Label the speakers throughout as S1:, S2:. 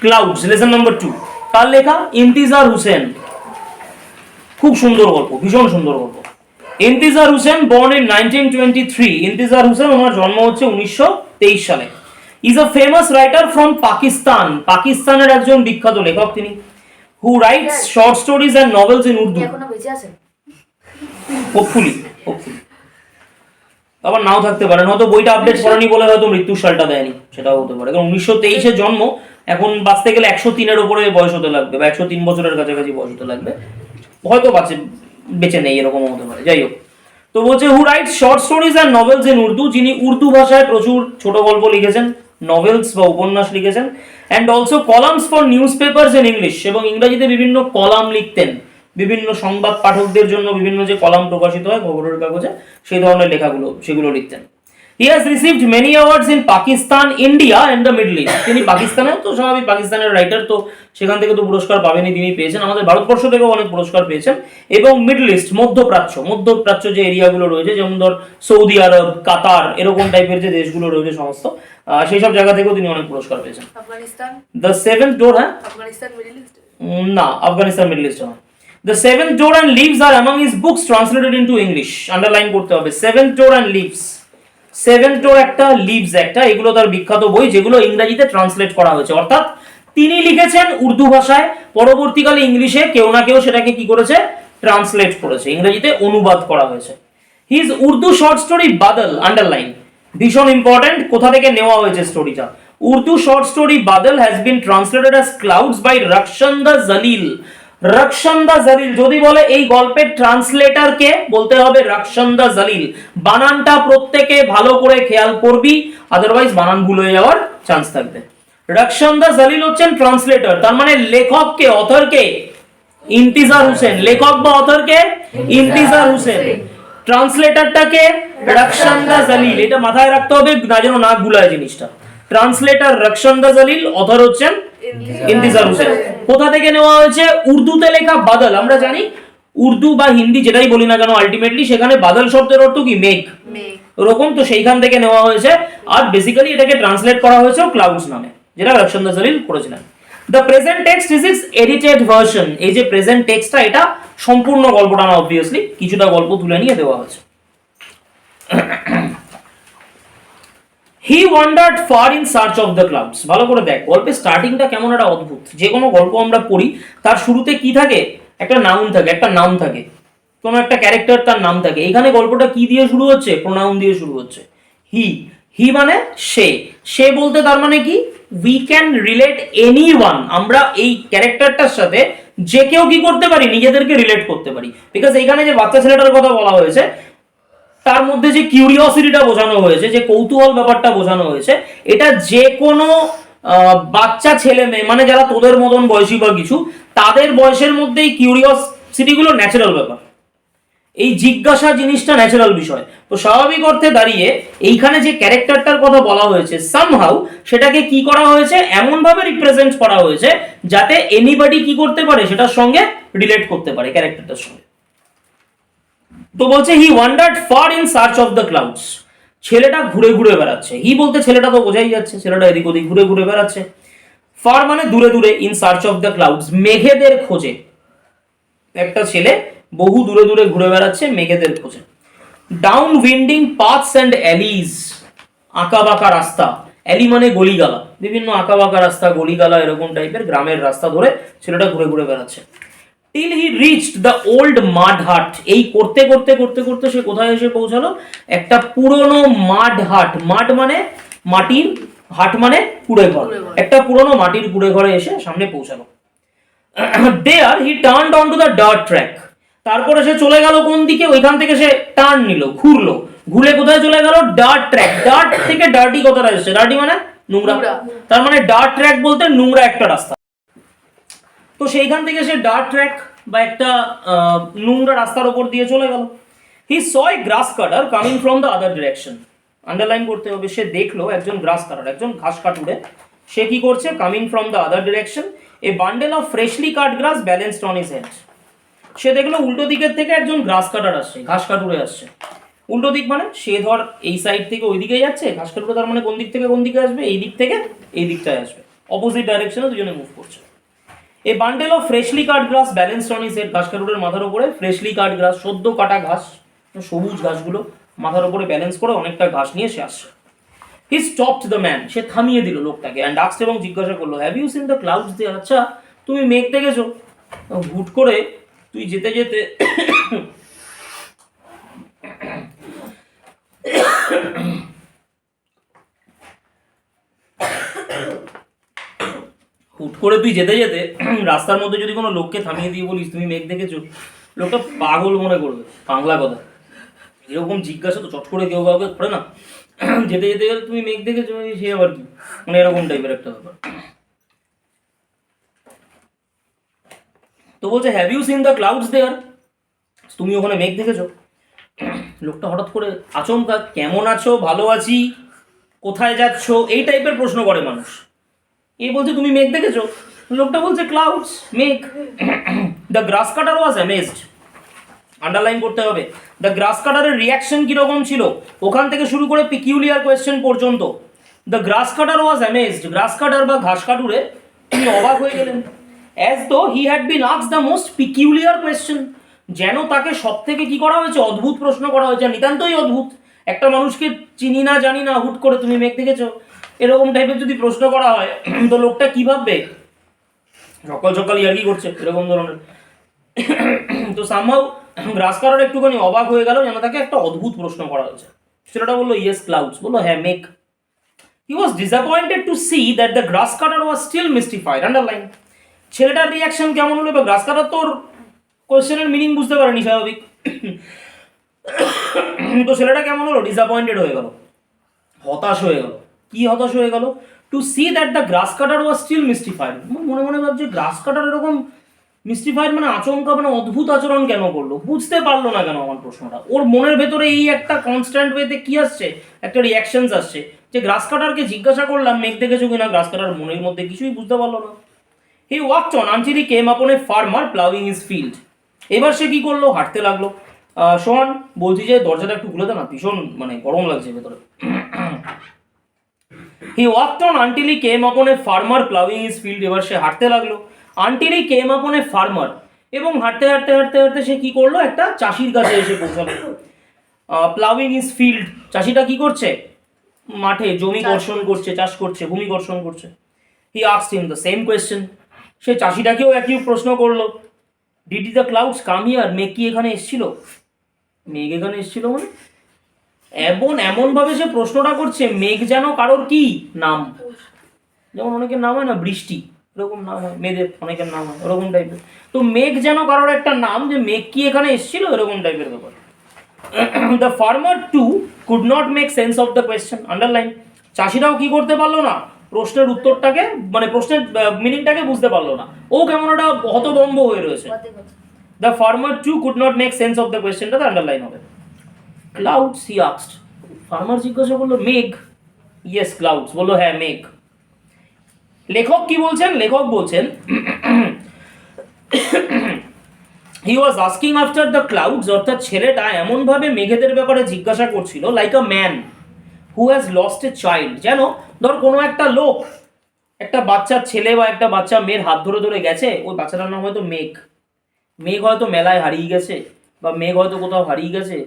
S1: Clouds, lesson number 2। কার লেখা? ইন্তিজার হুসেন। খুব সুন্দর গল্প, ভীষণ সুন্দর গল্প। ইন্তিজার হুসেন born in 1923। ইন্তিজার হুসেন, ওনার জন্ম হচ্ছে 1923 সালে। Is a famous writer from Pakistan. পাকিস্তানের একজন বিখ্যাত লেখক তিনি। Who writes short stories and novels in Urdu.
S2: এখনো বেঁচে আছেন?
S1: হোপফুলি আবার নাও থাকতে পারে, হয়তো বইটা আপডেট করেনি বলে হয়তো মৃত্যুর সালটা দেয়নি, সেটাও হতে পারে। কারণ 1923-এ জন্ম, এখন বাঁচতে গেলে 103-এর উপরে বয়স হতে লাগবে, বা 103 বছরের কাছাকাছি বয়স হতে লাগবে, হয়তো বেঁচে নেই, এরকম হতে পারে। যাই হোক, তো বলছে হু writes short stories and novels in Urdu, যিনি উর্দু ভাষায় প্রচুর ছোট গল্প লিখেছেন, নভেলস বা উপন্যাস লিখেছেন, and also columns for news papers in English, এবং ইংরেজিতে বিভিন্ন কলাম লিখতেন, বিভিন্ন সংবাদ পাঠকদের জন্য বিভিন্ন যে কলাম প্রকাশিত হয় খবরের কাগজে, সেই ধরনের লেখাগুলো সেগুলো লিখতেন। He has received many awards in Pakistan, India and the Middle East। তিনি পাকিস্তানে, তো স্বাভাবিক পাকিস্তানের রাইটার, তো সেখান থেকে তো পুরস্কার পাবেনই, তিনি পেয়েছেন। আমাদের ভারতবর্ষ থেকেও অনেক পুরস্কার পেয়েছেন। এবং মিডল ইস্ট, মধ্যপ্রাচ্য যে এরিয়াগুলো রয়েছে, যেমন ধর সৌদি আরব, কাতার, এরকম টাইপের যে দেশগুলো রয়েছে সমস্ত, সেই সব জায়গা থেকেও তিনি অনেক পুরস্কার পেয়েছেন।
S2: আফগানিস্তান,
S1: দ্য সেভেন্থ ডোর, হ্যাঁ
S2: আফগানিস্তান মিডল ইস্ট,
S1: না, আফগানিস্তান মিডল ইস্ট না। The Seventh Door and Leaves are among his books translated into English। Underline করতে হবে, Seventh Door and Leaves। Seventh door একটা, লিভস একটা, এগুলো তার বিখ্যাত বই, যেগুলো ইংরেজিতে ট্রান্সলেট করা হয়েছে। অর্থাৎ তিনি লিখেছেন উর্দু ভাষায়, পরবর্তীকালে ইংলিশে কেউ না কেউ সেটাকে কি করেছে, ট্রান্সলেট করেছে, ইংরেজিতে অনুবাদ করা হয়েছে। His Urdu short story Badal, underline, ভীষণ ইম্পর্টেন্ট, কোথা থেকে নেওয়া হয়েছে স্টোরিটা। Urdu short story Badal has been translated as clouds by Rakhshanda Jalil. Rakhshanda Jalil, যদি বলে এই গল্পের ট্রান্সলেটর কে, বলতে হবে রকশন্দা জলিল। বানানটা প্রত্যেকে ভালো করে খেয়াল করবি, আদারওয়াইজ বানান ভুল হয়ে যাওয়ার চান্স থাকবে। রকশন্দা জলিল হচ্ছেন ট্রান্সলেটর, তার মানে লেখক কে, অথর কে? ইন্তিজার হুসেন। লেখক বা অথর কে? ইন্তিজার হুসেন। ট্রান্সলেটরটা কে? রকশন্দা জলিল। এটা মাথায় রাখতে হবে, না যেন না ভুলায় জিনিসটা। ট্রান্সলেটর রকশন্দা জলিল, অথর হচ্ছেন ইন্তিজার হুসেন। কোথা থেকে নেওয়া হয়েছে? উর্দুতে লেখা বাদল। আমরা জানি উর্দু বা হিন্দি যেটাই বলি না কেন, আলটিমেটলি সেখানে বাদল শব্দের অর্থ কি? মেঘ, ওরকম। তো সেইখান থেকে নেওয়া হয়েছে, আর বেসিক্যালি এটাকে ট্রান্সলেট করা হয়েছে ক্লাউডস নামে, যেটা রকশন্দা জলিল করেছিলেন। The present text is it's edited version. এই যে প্রেজেন্ট টেক্সটটা, এটা সম্পূর্ণ গল্পটা না, অবভিয়াসলি কিছুটা গল্প তুলে নিয়ে দেওয়া হয়েছে। He wandered far in search of the clouds. ভালো করে দেখ, গল্পের স্টার্টিংটা কেমন একটা অদ্ভুত। যে কোনো গল্প আমরা পড়ি, তার শুরুতে কি থাকে? একটা নাউন থাকে, একটা নাম থাকে, কোনো একটা ক্যারেক্টার, তার নাম থাকে। এখানে গল্পটা কি দিয়ে শুরু হচ্ছে? প্রোনাউন দিয়ে শুরু হচ্ছে। হি, হি মানে সে। সে বলতে তার মানে কি? We can relate anyone. আমরা এই ক্যারেক্টারটার সাথে যে কেউ কি করতে পারি? নিজেদেরকে রিলেট করতে পারি। বিকজ এইখানে যে বাচ্চা ছেলেটার কথা বলা হয়েছে, তার মধ্যে যে কিউরিওসিটিটা বোঝানো হয়েছে, যে কৌতূহল ব্যাপারটা বোঝানো হয়েছে, এটা যে কোনো বাচ্চা ছেলে মেয়ে, মানে যারা তোদের মতন বয়সী বা কিছু, তাদের বয়সের মধ্যেই কিউরিওসিটি গুলো ন্যাচারাল ব্যাপার। এই জিজ্ঞাসা জিনিসটা ন্যাচারাল বিষয়। তো স্বাভাবিক অর্থে দাঁড়িয়ে এইখানে যে ক্যারেক্টারটার কথা বলা হয়েছে, সামহাউ সেটাকে কি করা হয়েছে, এমন ভাবে রিপ্রেজেন্ট করা হয়েছে যাতে এনিবডি কি করতে পারে, সেটার সঙ্গে রিলেট করতে পারে ক্যারেক্টারটার সঙ্গে। তো বলছে he wandered far in search of the clouds. ছেলেটা ঘুরে ঘুরে বেড়াচ্ছে। হি বলতে ছেলেটা তো বোঝাই যাচ্ছে, ছেলেটা এদিক ওদিক ঘুরে ঘুরে বেড়াচ্ছে। ফার মানে দূরে দূরে, in search of the clouds, মেঘেদের খোঁজে। একটা ছেলে বহু দূরে দূরে ঘুরে বেড়াচ্ছে মেঘেদের খোঁজে। ডাউন উইন্ডিং পাথস অ্যান্ড অ্যালিজ, আঁকা বাঁকা রাস্তা। অ্যালি মানে গলিগালা, বিভিন্ন আঁকা বাঁকা রাস্তা, গলিগালা, এরকম টাইপের গ্রামের রাস্তা ধরে ছেলেটা ঘুরে ঘুরে বেড়াচ্ছে। Till he reached the old mud hut. এই করতে করতে করতে করতে সে কোথায় এসে পৌঁছালো? একটা পুরনো মাড হাট। মাড মানে মাটির, হাট মানে কুড়ে ঘর। একটা পুরনো মাটির কুড়ে ঘরে এসে সামনে পৌঁছালো। There he turned on to the dirt track. তারপরে সে চলে গেল কোন দিকে? ওইখান থেকে সে টার্ন নিল, ঘুরলো, ঘুরে কোথায় চলে গেল? Dirt track. ডার্ট থেকে ডার্টি কথাটা এসেছে, ডার্টি মানে নোংরা। তার মানে ডার্ট ট্র্যাক বলতে নোংরা একটা রাস্তা। তো সেইখান থেকে সে ডার্ট ট্র্যাক বা একটা নোংরা রাস্তার উপর দিয়ে চলে গেল। He saw a grass cutter coming from the other direction. Underline করতে হবে, সে দেখলো একজন গ্রাস কাটার, একজন ঘাস কাটুরে, সে কি করছে? Coming from the other direction, a bundle of freshly cut grass balanced on his head. সে দেখলো উল্টো দিকের থেকে একজন গ্রাস কাটার আসছে, ঘাস কাটুরে আসছে। উল্টো দিক মানে সে ধর এই সাইড থেকে ওই দিকে যাচ্ছে, ঘাস কাটুরে তার মানে কোন দিক থেকে কোন দিকে আসবে? এই দিক থেকে এই দিকটায় আসবে। অপোজিট ডাইরেকশনে দুজনে মুভ করছে। এ bundle of freshly cut grass balanced on his head, ঘাস কাটুরের মাথার উপরে ফ্রেশলি কাট গ্রাস, সদ্য কাটা ঘাস, সবুজ ঘাসগুলো মাথার উপরে ব্যালেন্স করে অনেকটা ঘাস নিয়ে সে আসছে। হি স্টপড দ্য ম্যান, সে থামিয়ে দিল লোকটাকে, অ্যান্ড আস্কড, এবং জিজ্ঞাসা করলো, have you seen the clouds there, আচ্ছা তুমি মেঘ দেখেছো? হুট করে তুই যেতে যেতে রাস্তার মধ্যে যদি কোনো লোককে থামিয়ে দিয়ে বলিস তুমি মেঘ দেখেছো, লোকটা পাগল মনে করবে, বাংলা কথা। এরকম জিজ্ঞাসা তো চট করে কেউ কাউকে করে না। যেতে যেতে তুমি মেঘ দেখেছো, সে আবার কি, মানে এরকম টাইপের একটা ব্যাপার। তো বলছে have you seen the clouds there, তুমি ওখানে মেঘ দেখেছো? লোকটা হঠাৎ করে আচমকা কেমন আছো, ভালো আছি, কোথায় যাচ্ছ, এই টাইপের প্রশ্ন করে মানুষ। এ বলছে তুমি মেঘ দেখেছো? লোকটা বলছে ক্লাউডস, মেঘ। The grass cutter was amazed, underline করতে হবে। দ্য গ্রাস কাটারের রিয়াকশন কিরকম ছিল, ওখান থেকে শুরু করে পিকিউলিয়ার কোয়েশ্চেন পর্যন্ত। The grass cutter was amazed, grass cutter বা ঘাস কাটুরে তিনি অবাক হয়ে গেলেন। As though he had been asked the most peculiar question, যেন তাকে সব থেকে কি করা হয়েছে, অদ্ভুত প্রশ্ন করা হয়েছে, নিতান্তই অদ্ভুত। একটা মানুষকে চিনি না জানি না, হুট করে তুমি মেঘ দেখেছো, এরকম টাইপের যদি প্রশ্ন করা হয় তো লোকটা কি ভাববে, সকাল সকাল ইয়ার্কি করছে এরকম ধরনের। তো সামহাউ গ্রাস কাটার একটুখানি অবাক হয়ে গেল, যেন তাকে একটা অদ্ভুত প্রশ্ন করা হয়েছে। ছেলেটা বললো ইয়েস ক্লাউডস, বললো হ্যাঁ মেঘ। He was disappointed to see that the grass cutter was still mystified, underline. ছেলেটার রিয়াকশন কেমন হলো, বা গ্রাস কাটার তোর কোয়েশ্চেনের মিনিং বুঝতে পারেনি, স্বাভাবিক। তো ছেলেটা কেমন হলো, ডিসঅ্যাপয়েন্টেড হয়ে গেল, হতাশ হয়ে গেল। কি হতাশ হয়ে গেল? To see that the grass cutter was still mystified, মনে মনে ভাবছে গ্রাস কাটার এরকম মিস্টিফাইড মানে আচমকা, মানে অদ্ভুত আচরণ কেন করলো, বুঝতে পারলো না কেন আমার প্রশ্নটা। ওর মনের ভেতরে এই একটা কনস্ট্যান্ট ওয়েতে কি আসছে, একটা রিয়াকশনস আসছে, যে গ্রাস কাটারকে জিজ্ঞাসা করলাম মেঘ দেখেছো কিনা, গ্রাস কাটার মনের মধ্যে কিছুই বুঝতে পারলো না। হি ওয়াকড অন আনটিল হি কেম আপন a farmer ploughing his field, এবার সে কি করলো, হাঁটতে লাগলো। সোহান বলছি যে দরজাটা একটু খুলে দে না, ভীষণ মানে গরম লাগছে ভেতরে। হি ওয়াকড অন আনটিল হি কেম আপন a farmer ploughing his field, এবার সে হাঁটতে লাগলো। আনটিল হি কেম আপন এ ফার্মার, এবং হাঁটতে হাঁটতে হাঁটতে হাঁটতে সে কি করলো, একটা চাষির কাছে এসে পৌঁছালো। প্লাউইং হিজ ফিল্ড, চাষিটা কি করছে, মাঠে জমি কর্ষণ করছে, চাষ করছে, ভূমি কর্ষণ করছে। He asked him the same question, সে চাষিটাকেও একই প্রশ্ন করলো। Did the clouds come here, মেঘ কি এখানে এসেছিল? মেঘ এখানে এসেছিল মানে এমনভাবে সে প্রশ্নটা করছে, মেঘ যেন কারোর কি নাম, যেমন অনেকের নাম হয় না বৃষ্টি, এরকম নাম হয়, মেঘের অনেকের নাম হয় ওরকম টাইপের। তো মেঘ যেন কারোর একটা নাম, যে মেঘ কি এখানে এসেছিল, এরকম টাইপের ব্যাপার। The farmer too could not make sense of the question, underline. চাষিরাও কি করতে পারলো না, প্রশ্নের উত্তরটাকে, মানে প্রশ্নের মিনিংটাকে বুঝতে পারলো না। ও কেমন একটা হতভম্ব হয়ে রয়েছে। The farmer too could not make sense of the কোয়েশ্চেনটা আন্ডারলাইন হবে। ক্লাউডস হি আস্কড, ফার্মার জিজ্ঞাসা করলো মেঘ, ইয়েস ক্লাউডস, বললো হ্যাঁ মেঘ। লেখক কি বলছেন, লেখক বলছেন he was asking after the clouds, অর্থাৎ ছেলেটা এমনভাবে মেঘেদের ব্যাপারে জিজ্ঞাসা করছিল, like a man who has lost a child, যেন ধর কোনো একটা লোক একটা বাচ্চা ছেলে বা একটা বাচ্চা মেয়ের হাত ধরে ধরে গেছে, ওই বাচ্চাটার নাম হয়তো মেঘ। মেঘ হয়তো মেলায় হারিয়ে গেছে, বা মেঘ হয়তো কোথাও হারিয়ে গেছে,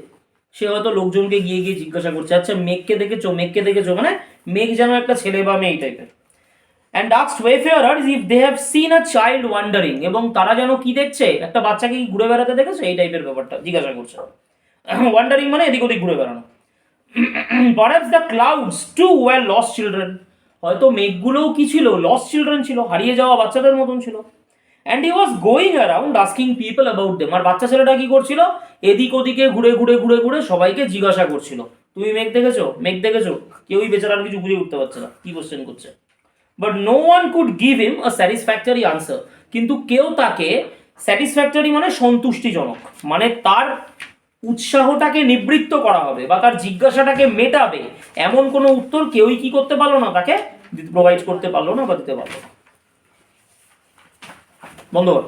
S1: সে হয়তো লোকজনকে গিয়ে গিয়ে জিজ্ঞাসা করছে, আচ্ছা মেঘকে দেখেছো, মেঘকে দেখেছো, মানে মেঘ যেন একটা ছেলে বা মেয়ে টাইপের। And asked wayfarers if they have seen a child wandering, এবং তারা যেন কি দেখছে, একটা বাচ্চাকে কি ঘুরে বেড়াতে দেখেছে, এই টাইপের ব্যাপারটা জিজ্ঞাসা করছে। ওয়ান্ডারিং মানে এদিক ওদিক ঘুরে বেড়ানো। Perhaps the clouds two wire lost children, হয়তো মেঘগুলোও কি ছিল, লস্ট চিলড্রেন ছিল, হারিয়ে যাওয়া বাচ্চাদের মতন ছিল। And he was going around asking people about them, আর বাচ্চা ছেলেটা কি করছিল, এদিক ওদিকে ঘুরে ঘুরে ঘুরে ঘুরে সবাইকে জিজ্ঞাসা করছিল, তুমি মেঘ দেখেছো, মেঘ দেখেছো। কেউই বেচারার কিছু বুঝে উঠতে পারছে না কি কোশ্চেন করছে। But no one could give him a satisfactory answer, কিন্তু কেউ তাকে স্যাটিসফ্যাক্টরি মানে সন্তুষ্টিজনক, মানে তার উৎসাহটাকে নিবৃত্ত করা হবে বা তার জিজ্ঞাসাটাকে মেটাবে এমন কোনো উত্তর কেউই কি করতে পারলো না, তাকে প্রোভাইড করতে পারলো না বা দিতে পারলো না। বন্ধ কর।